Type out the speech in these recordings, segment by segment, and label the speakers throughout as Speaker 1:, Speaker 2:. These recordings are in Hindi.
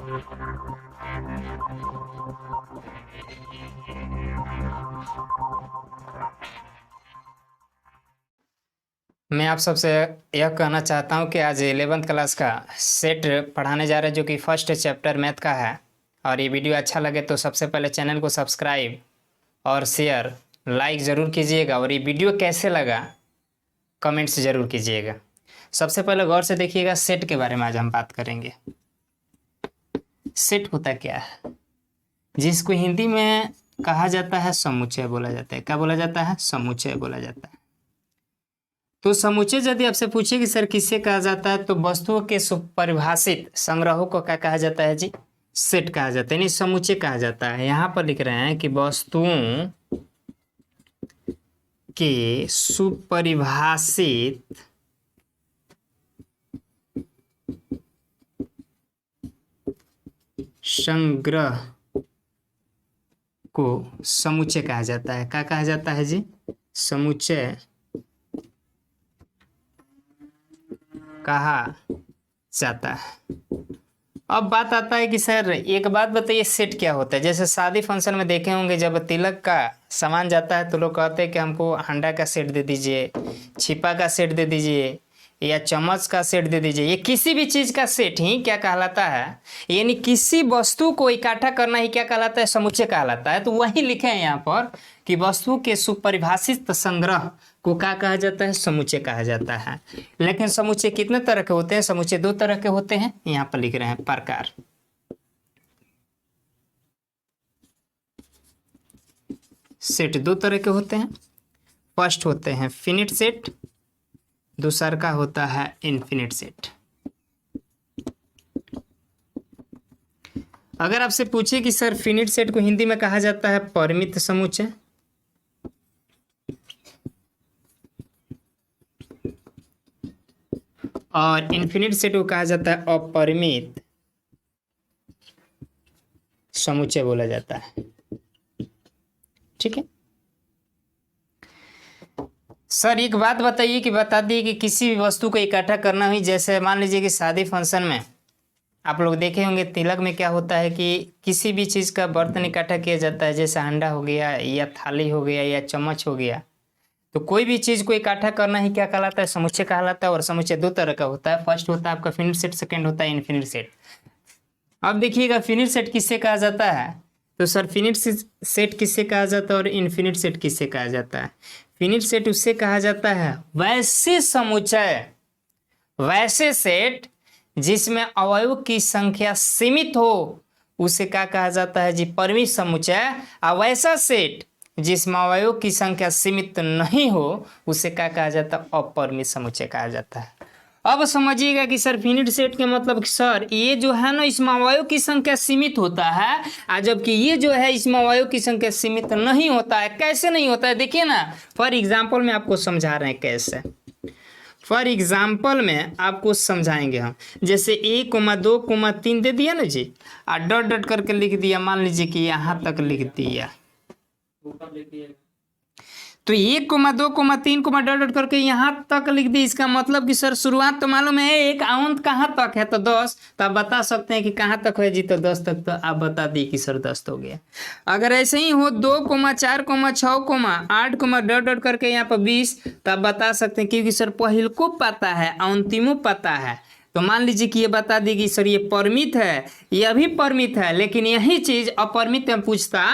Speaker 1: मैं आप सबसे यह कहना चाहता हूं कि आज 11th क्लास का सेट पढ़ाने जा रहे हैं, जो कि फर्स्ट चैप्टर मैथ का है। और ये वीडियो अच्छा लगे तो सबसे पहले चैनल को सब्सक्राइब और शेयर लाइक ज़रूर कीजिएगा। और ये वीडियो कैसे लगा कमेंट्स ज़रूर कीजिएगा। सबसे पहले गौर से देखिएगा, सेट के बारे में आज हम बात करेंगे। सेट होता क्या है, जिसको हिंदी में कहा जाता है समुच्चय बोला जाता है। क्या बोला जाता है? समुच्चय बोला जाता है। तो समुच्चय यदि आपसे पूछे कि सर किससे कहा जाता है, तो वस्तुओं के सुपरिभाषित संग्रहों को क्या कहा जाता है जी? सेट कहा जाता है, यानी समुच्चय कहा जाता है। यहां पर लिख रहे हैं कि वस्तुओं के सुपरिभाषित संग्रह को समुच्चय कहा जाता है। क्या कहा जाता है जी? समुच्चय कहा जाता है। अब बात आता है कि सर एक बात बताइए, सेट क्या होता है? जैसे शादी फंक्शन में देखे होंगे, जब तिलक का सामान जाता है तो लोग कहते हैं कि हमको हंडा का सेट दे दीजिए, छिपा का सेट दे दीजिए, या चम्मच का सेट दे दीजिए। ये किसी भी चीज का सेट ही क्या कहलाता है? यानी किसी वस्तु को इकट्ठा करना ही क्या कहलाता है? समुच्चय कहलाता है। तो वही लिखे हैं यहाँ पर कि वस्तु के सुपरिभाषित संग्रह को क्या कहा जाता है? समुच्चय कहा जाता है। लेकिन समुच्चय कितने तरह के होते हैं? समुच्चय दो तरह के होते हैं। यहाँ पर लिख रहे हैं प्रकार। सेट दो तरह के होते हैं। फर्स्ट होते हैं फिनिट सेट, दूसरा का होता है इनफिनिट सेट। अगर आपसे पूछे कि सर फिनिट सेट को हिंदी में कहा जाता है परिमित समुच्चय, और इनफिनिट सेट को कहा जाता है अपरिमित समुच्चय बोला जाता है। ठीक है सर, एक बात बताइए कि बता दिए कि किसी भी वस्तु को इकट्ठा करना हुई, जैसे मान लीजिए कि शादी फंक्शन में आप लोग देखे होंगे तिलक में क्या होता है कि किसी भी चीज़ का बर्तन इकट्ठा किया जाता है, जैसे हंडा हो गया या थाली हो गया या चम्मच हो गया। तो कोई भी चीज़ को इकट्ठा करना ही क्या कहलाता है? समुच्चय कहलाता है। और समुच्चय दो तरह का होता है। फर्स्ट होता है आपका फिनिट सेट, सेकेंड होता है इनफिनिट सेट। अब देखिएगा फिनिट सेट किससे कहा जाता है, तो सर फिनिट सेट किससे कहा जाता है और इनफिनिट सेट किससे कहा जाता है? फिनिट सेट उससे कहा जाता है वैसे समुच्चय, वैसे सेट जिसमें अवयव की संख्या सीमित हो, उसे क्या कहा जाता है जी? परिमित समुच्चय। और वैसा सेट जिसमें अवयव की संख्या सीमित नहीं हो, उसे क्या कहा जाता है? अपरिमित समुच्चय कहा जाता है। अब समझिएगा कि सर फिनिट सेट के मतलब कि सर ये जो है ना, इसमें अवयव की संख्या सीमित होता है, और जबकि ये जो है इसमें अवयव की संख्या सीमित नहीं होता है। कैसे नहीं होता है? देखिए ना, फॉर एग्जाम्पल में आपको समझा रहे हैं कैसे। फॉर एग्जाम्पल में आपको समझाएंगे हम। जैसे 1,2,3 दे दिया ना जी, और डॉट डॉट करके लिख दिया, मान लीजिए कि यहाँ तक लिख दिया, तो 1,2,3 डॉट डॉट करके यहाँ तक लिख दी। इसका मतलब कि सर शुरुआत तो मालूम है, एक अंत कहाँ तक है? तो 10। तो आप बता सकते हैं कि कहाँ तक है जी? तो 10 तक। तो आप बता दिए कि सर 10 हो गया। अगर ऐसे ही हो 2, 4, 6, 8 डॉट डॉट करके यहाँ पर 20, तो आप बता सकते हैं, क्योंकि सर पहिल को पता है, अंतिमो पता है। तो मान लीजिए कि ये बता दी कि सर ये परिमित है, यह भी परिमित है, लेकिन यही चीज अपरिमित में पूछता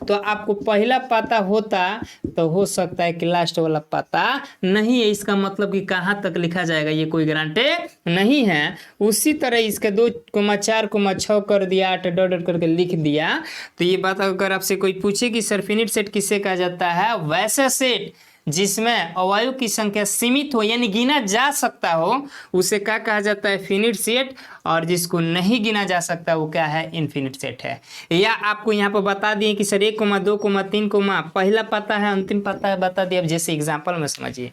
Speaker 1: तो आपको पहला पता होता, तो हो सकता है कि लास्ट वाला पता नहीं है। इसका मतलब कि कहाँ तक लिखा जाएगा ये कोई गारंटी नहीं है। उसी तरह इसके 2, 4, 6 कर दिया, 8 डॉट डॉट करके लिख दिया। तो ये बात अगर आपसे कोई पूछे कि सर फिनिट सेट किससे कहा जाता है? वैसे सेट जिसमें अवयव की संख्या सीमित हो, यानी गिना जा सकता हो, उसे क्या कहा जाता है? Finite set. और जिसको नहीं गिना जा सकता वो क्या है? इनफिनिट सेट है। या आपको यहाँ पर बता दिए कि सर 1, 2, 3 पहला पता है, अंतिम पता है, बता दिए। अब जैसे एग्जाम्पल में समझिए,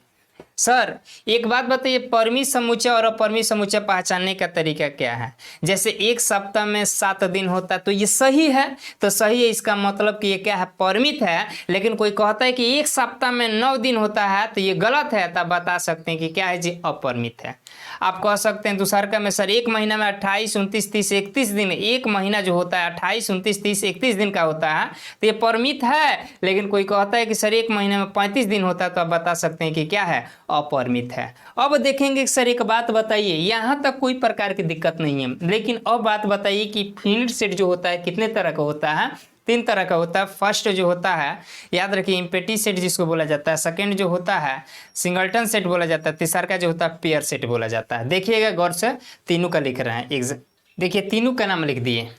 Speaker 1: सर एक बात बताइए, परिमित समुच्चय और अपरिमित समुच्चय पहचानने का तरीका क्या है? जैसे एक सप्ताह में 7 दिन होता है तो ये सही है, तो सही है इसका मतलब कि ये क्या है, परिमित है। लेकिन कोई कहता है कि एक सप्ताह में 9 दिन होता है तो ये गलत है, तब बता सकते हैं कि क्या है जी, अपरिमित है। आप कह सकते हैं दूसरा में सर एक महीना में 28, 29, 30, 31 दिन, एक महीना जो होता है 28, 29, 30, 31 दिन का होता है तो ये परिमित है। लेकिन कोई कहता है कि सर एक महीने में 35 दिन होता है, तो आप बता सकते हैं कि क्या है, अपरिमित है। अब देखेंगे सर एक बात बताइए, यहाँ तक कोई प्रकार की दिक्कत नहीं है, लेकिन अब बात बताइए कि फिनिट सेट जो होता है कितने तरह का होता है? 3 तरह का होता है। फर्स्ट जो होता है, याद रखिए, इम्पेटी सेट जिसको बोला जाता है। सेकंड जो होता है सिंगलटन सेट बोला जाता है। तीसरा का जो होता है पेयर सेट बोला जाता है। देखिएगा गौर से, तीनों का लिख रहे हैं। देखिए तीनों का नाम लिख दिए।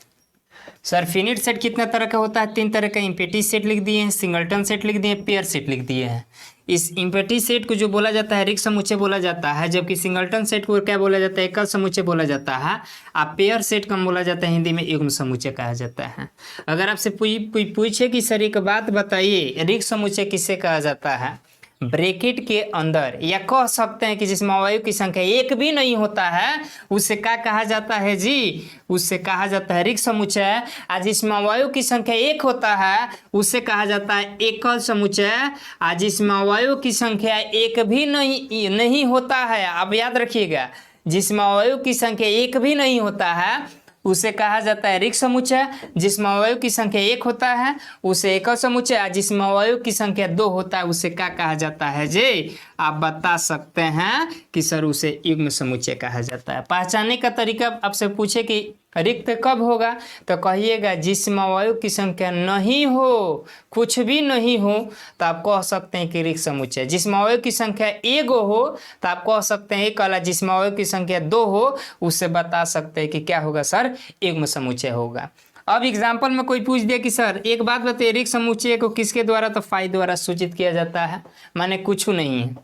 Speaker 1: सर फिनिट सेट कितना तरह का होता है? 3 तरह का। इम्पेटी सेट लिख दिए हैं, सिंगलटन सेट लिख दिए हैं, पेयर सेट लिख दिए हैं। इस इम्पेटी सेट को जो बोला जाता है रिक्त समुच्चय बोला जाता है, जबकि सिंगलटन सेट को क्या बोला जाता है, एकल समुच्चय बोला जाता है। आप पेयर सेट का बोला जाता है हिंदी में युग्म समुच्चय कहा जाता है। अगर आपसे पूछे कि सर एक बात बताइए, रिक्त समुच्चय किसे कहा जाता है? ब्रैकेट के अंदर, या कह सकते हैं कि जिसमें अवयव की संख्या एक भी नहीं होता है उसे क्या कहा जाता है जी? उससे कहा जाता है रिक्त समुच्चय। और जिसमें अवयव की संख्या एक होता है उसे कहा जाता है एकल समुच्चय। और जिसमें अवयव की संख्या एक भी नहीं होता है, अब याद रखिएगा, जिसमें अवयव की संख्या एक भी नहीं होता है उसे कहा जाता है रिक्त समुच्चय। जिसमें अवयव की संख्या एक होता है उसे एकल समुच्चय। जिसमें अवयव की संख्या 2 होता है उसे क्या कहा जाता है जी? आप बता सकते हैं कि सर उसे युग्म समुच्चय कहा जाता है। पहचानने का तरीका आपसे पूछे कि रिक्त कब होगा, तो कहिएगा जिसमें अवयव की संख्या नहीं हो, कुछ भी नहीं हो, तो आप कह सकते हैं कि रिक्त समुच्चय। जिसमें अवयव की संख्या एगो हो तो आप कह सकते हैं एक वाला। जिसमें अवयव की संख्या 2 हो उससे बता सकते हैं कि क्या होगा सर, युग्म समुच्चय होगा। अब एग्जाम्पल में कोई पूछ दिया कि सर एक बात बताइए, रिक्त समुच्चय को किसके द्वारा, तो फाई द्वारा सूचित किया जाता है, माने कुछ नहीं है।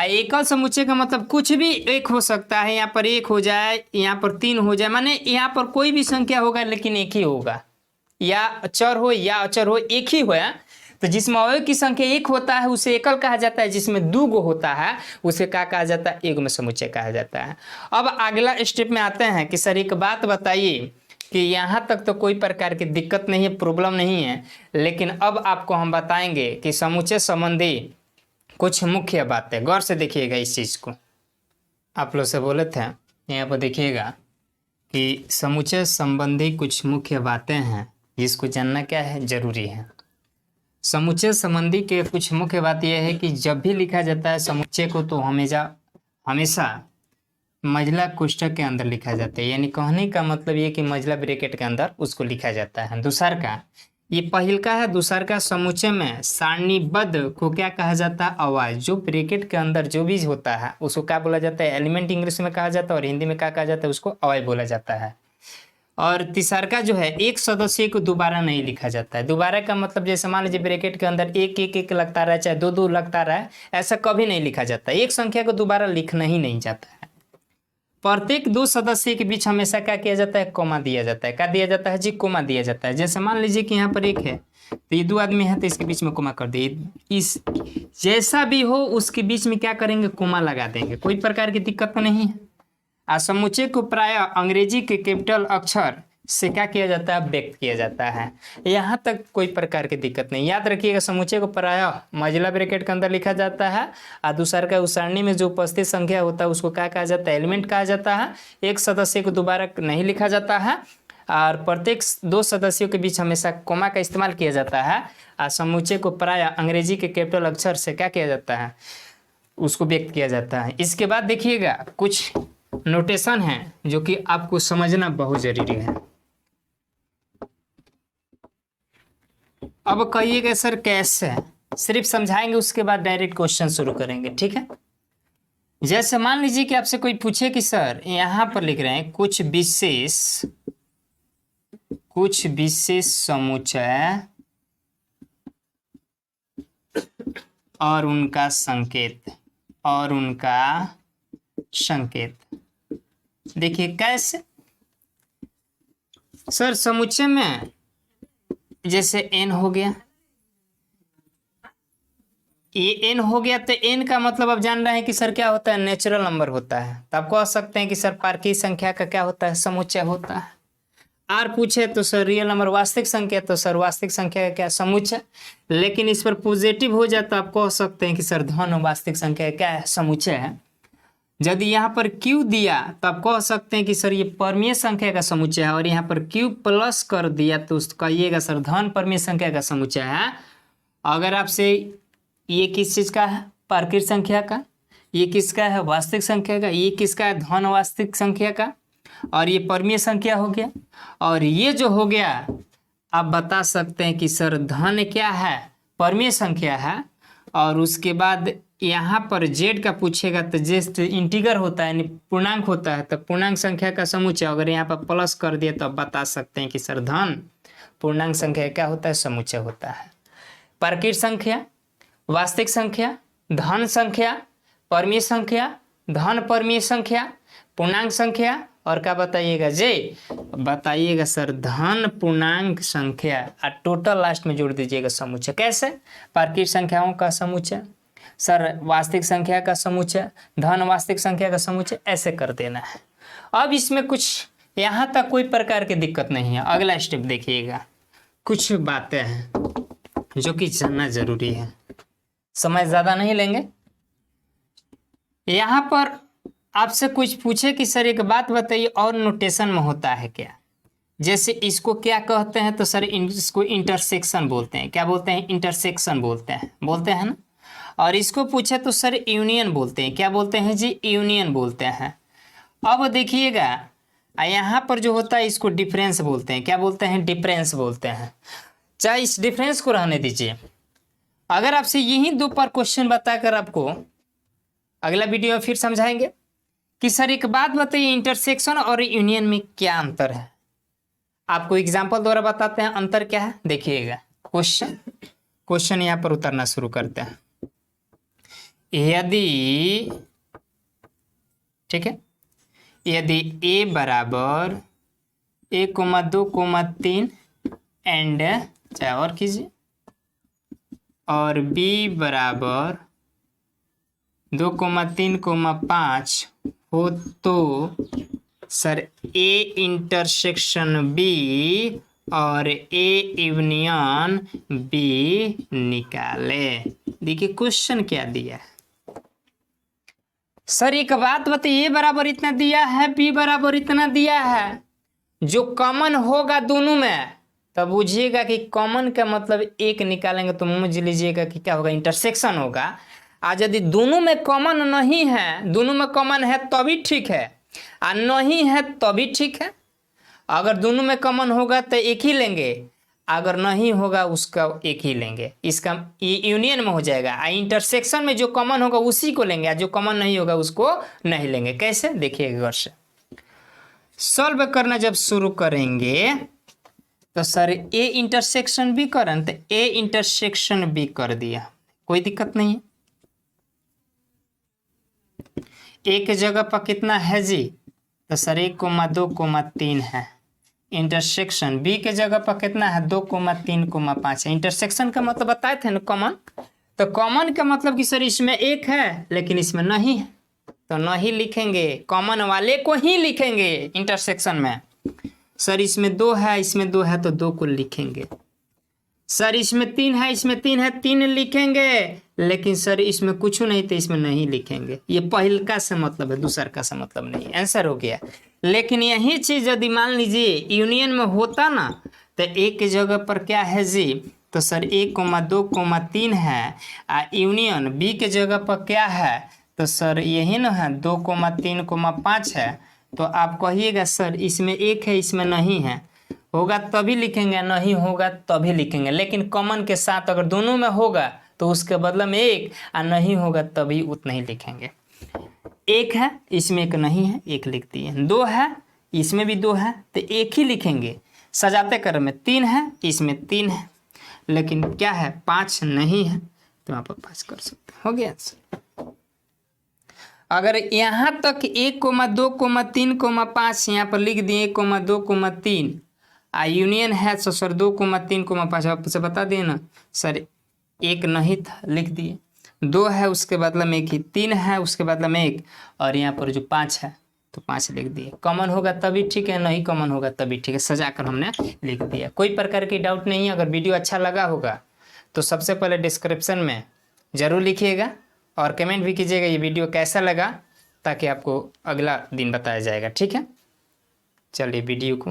Speaker 1: एकल समुच्चय का मतलब कुछ भी एक हो सकता है, यहाँ पर 1 हो जाए, यहाँ पर 3 हो जाए, माने यहाँ पर कोई भी संख्या होगा लेकिन एक ही होगा, या चर हो या अचर हो, एक ही हो। तो जिसमें अवयव की संख्या 1 होता है उसे एकल कहा जाता है, जिसमें 2 गो होता है उसे क्या कहा जाता है, युग्म समुच्चय कहा जाता है। अब अगला स्टेप में आते हैं कि सर एक बात बताइए कि यहाँ तक तो कोई प्रकार की दिक्कत नहीं है, प्रॉब्लम नहीं है, लेकिन अब आपको हम बताएंगे कि समुच्चय संबंधी कुछ मुख्य बातें। गौर से देखिएगा इस चीज़ को, आप लोग से बोले थे, यहाँ पर देखिएगा कि समुच्चय संबंधी कुछ मुख्य बातें हैं जिसको जानना क्या है, जरूरी है। समुच्चय संबंधी के कुछ मुख्य बात यह है कि जब भी लिखा जाता है समुच्चय को तो हमेशा मझला कोष्ठक के अंदर लिखा जाता है, यानी कहने का मतलब ये कि मझला ब्रैकेट के अंदर उसको लिखा जाता है। दूसर का ये पहिल का है। दूसर का समुच्चय में सारणीबद्ध को क्या कहा जाता है, अवयव। जो ब्रैकेट के अंदर जो भी होता है उसको क्या बोला जाता है, एलिमेंट इंग्लिश में कहा जाता है, और हिंदी में क्या कहा जाता है, उसको अवयव बोला जाता है। और तीसरा का जो है एक सदस्य को दोबारा नहीं लिखा जाता है। दोबारा का मतलब जैसे मान लीजिए ब्रैकेट के अंदर एक लगता रहा, चाहे 2 लगता रहा, ऐसा कभी नहीं लिखा जाता। एक संख्या को दोबारा लिखना ही नहीं जाता है। प्रत्येक 2 सदस्य के बीच हमेशा क्या किया जाता है, कोमा दिया जाता है। क्या दिया जाता है जी, कोमा दिया जाता है। जैसे मान लीजिए कि यहाँ पर 1 है तो ये 2 आदमी है तो इसके बीच में कोमा कर दिए। इस जैसा भी हो उसके बीच में क्या करेंगे, कोमा लगा देंगे, कोई प्रकार की दिक्कत नहीं है। समुच्चय को प्राय अंग्रेजी के कैपिटल अक्षर से क्या किया जाता है, व्यक्त किया जाता है। यहाँ तक कोई प्रकार की दिक्कत नहीं। याद रखिएगा समुच्चय को प्रायः मझला ब्रैकेट के अंदर लिखा जाता है, और दूसरा का उस सारणी में जो उपस्थित संख्या होता है उसको क्या कहा जाता है, एलिमेंट कहा जाता है। एक सदस्य को दोबारा नहीं लिखा जाता है, और प्रत्येक 2 सदस्यों के बीच हमेशा कोमा का इस्तेमाल किया जाता है। और समुच्चय को प्रायः अंग्रेजी के कैपिटल अक्षर से क्या किया जाता है, उसको व्यक्त किया जाता है। इसके बाद देखिएगा कुछ नोटेशन है जो कि आपको समझना बहुत जरूरी है। अब कहिएगा सर कैसे, सिर्फ समझाएंगे उसके बाद डायरेक्ट क्वेश्चन शुरू करेंगे, ठीक है। जैसे मान लीजिए कि आपसे कोई पूछे कि सर यहां पर लिख रहे हैं कुछ विशेष समुच्चय और उनका संकेत देखिए कैसे। सर समुच्चय में जैसे n हो गया, ये एन हो गया, तो एन का मतलब आप जान रहे हैं कि सर क्या होता है, नेचुरल नंबर होता है। तो आप कह सकते हैं कि सर पारकी संख्या का क्या होता है, समुच्चय होता है। आर पूछे तो सर रियल नंबर वास्तविक संख्या, तो सर वास्तविक संख्या का क्या, समुच्चय। लेकिन इस पर पॉजिटिव हो जाए तो आप कह सकते हैं कि सर धन वास्तविक संख्या का क्या है, समुच्चय है। यदि यहाँ पर Q दिया तो आप कह सकते हैं कि सर ये परमीय संख्या का समुच्चय है, और यहाँ पर Q प्लस कर दिया तो उसको कहिएगा सर धन परमीय संख्या का समुच्चय है। अगर आपसे ये किस चीज़ का है, पारकीय संख्या का, ये किसका है, वास्तविक संख्या का, ये किसका है, धन वास्तविक संख्या का, और ये परमीय संख्या हो गया। और ये जो हो गया आप बता सकते हैं कि सर धन क्या है, परमीय संख्या है। और उसके बाद यहाँ पर जेड का पूछेगा तो जेड इंटीगर होता है, यानी पूर्णांक होता है, तो पूर्णांक संख्या का समुच्चय। अगर यहाँ पर प्लस कर दिया तो आप बता सकते हैं कि सर धन पूर्णांक संख्या क्या होता है, समुच्चय होता है। पारकीय संख्या, वास्तविक संख्या, धन संख्या, परमीय संख्या, धन परमीय संख्या, पूर्णांक संख्या, और क्या बताइएगा जे, बताइएगा सर धन पूर्णांक संख्या, और टोटल लास्ट में जोड़ दीजिएगा समुच्चय। कैसे, पारकीय संख्याओं का समुच्चय, सर वास्तविक संख्या का समुच्चय, धन वास्तविक संख्या का समुच्चय, ऐसे कर देना है। अब इसमें कुछ यहाँ तक कोई प्रकार की दिक्कत नहीं है। अगला स्टेप देखिएगा, कुछ बातें हैं जो कि जानना जरूरी है, समय ज़्यादा नहीं लेंगे। यहाँ पर आपसे कुछ पूछे कि सर एक बात बताइए और नोटेशन में होता है क्या, जैसे इसको क्या कहते हैं, तो सर इसको इंटरसेक्शन बोलते हैं। क्या बोलते हैं, इंटरसेक्शन बोलते हैं ना। और इसको पूछे तो सर यूनियन बोलते हैं। क्या बोलते हैं जी, यूनियन बोलते हैं। अब देखिएगा यहाँ पर जो होता है इसको डिफरेंस बोलते हैं। क्या बोलते हैं, डिफरेंस बोलते हैं। चाहे इस डिफरेंस को रहने दीजिए। अगर आपसे यही दो पर क्वेश्चन बताकर आपको अगला वीडियो में फिर समझाएंगे कि सर एक बात बताइए, इंटरसेक्शन और यूनियन में क्या अंतर है। आपको एग्जांपल द्वारा बताते हैं अंतर क्या है। देखिएगा क्वेश्चन यहाँ पर उतरना शुरू करते हैं। यदि, ठीक है, यदि a बराबर 1,2,3 एंड चाहे और कीजिए, और b बराबर 2,3,5 हो तो सर a इंटरसेक्शन b और a यूनियन b निकाले। देखिए क्वेश्चन क्या दिया है। सर एक बात बताइए, a बराबर इतना दिया है, b बराबर इतना दिया है, जो कॉमन होगा दोनों में, तब बुझिएगा कि कॉमन का मतलब एक निकालेंगे तो समझ लीजिएगा कि क्या होगा, इंटरसेक्शन होगा। आज यदि दोनों में कॉमन नहीं है, दोनों में कॉमन है तभी ठीक है, और नहीं है तभी ठीक है। अगर दोनों में कॉमन होगा तो एक ही लेंगे, अगर नहीं होगा उसका एक ही लेंगे, इसका यूनियन में हो जाएगा। और इंटरसेक्शन में जो कॉमन होगा उसी को लेंगे, और जो कॉमन नहीं होगा उसको नहीं लेंगे। कैसे, देखिए गौर से सॉल्व करना जब शुरू करेंगे तो सर ए इंटरसेक्शन बी करें तो ए इंटरसेक्शन बी कर दिया, कोई दिक्कत नहीं है। एक जगह पर कितना है जी, तो सर 1,2,3 है। इंटरसेक्शन बी के जगह पर कितना है, 2,3,5 है। इंटरसेक्शन का मतलब बताए थे ना कॉमन, तो कॉमन का मतलब कि सर इसमें एक है लेकिन इसमें नहीं है, तो नहीं लिखेंगे, कॉमन वाले को ही लिखेंगे इंटरसेक्शन में। सर इसमें 2 है, इसमें 2 है तो 2 को लिखेंगे। सर इसमें 3 है, इसमें 3 है, 3 लिखेंगे, लेकिन सर इसमें कुछ नहीं तो इसमें नहीं लिखेंगे। ये पहल का से मतलब है, दूसर का से मतलब नहीं। आंसर हो गया। लेकिन यही चीज यदि मान लीजिए यूनियन में होता ना, तो एक जगह पर क्या है जी, तो सर 1,2,3 है, यूनियन बी के जगह पर क्या है, तो सर यही ना है 2,3,5 है। तो आप कहिएगा सर इसमें एक है इसमें नहीं है, होगा तभी लिखेंगे, नहीं होगा तभी लिखेंगे। लेकिन कॉमन के साथ अगर दोनों में होगा तो उसके बदले में एक, और नहीं होगा तभी उतना ही लिखेंगे। एक है इसमें एक नहीं है, एक लिख दिए। 2 है इसमें भी 2 है तो एक ही लिखेंगे। सजाते क्रम में 3 है, इसमें 3 है, लेकिन क्या है 5 नहीं है, तो आप 5 कर सकते। हो गया आंसर। अगर यहाँ तक 1,2,3,5 यहाँ पर लिख दिए 1,2,3 यूनियन है, तो सर 2,3,5 आपसे बता दिए ना सर एक नहीं था, लिख दिए। 2 है उसके बदले में 1 ही, 3 है उसके बदले में 1, और यहाँ पर जो 5 है तो 5 लिख दिए। कॉमन होगा तभी ठीक है, नहीं कॉमन होगा तभी ठीक है, सजा कर हमने लिख दिया। कोई प्रकार की डाउट नहीं है। अगर वीडियो अच्छा लगा होगा तो सबसे पहले डिस्क्रिप्शन में ज़रूर लिखिएगा और कमेंट भी कीजिएगा ये वीडियो कैसा लगा, ताकि आपको अगला दिन बताया जाएगा। ठीक है, चलिए वीडियो को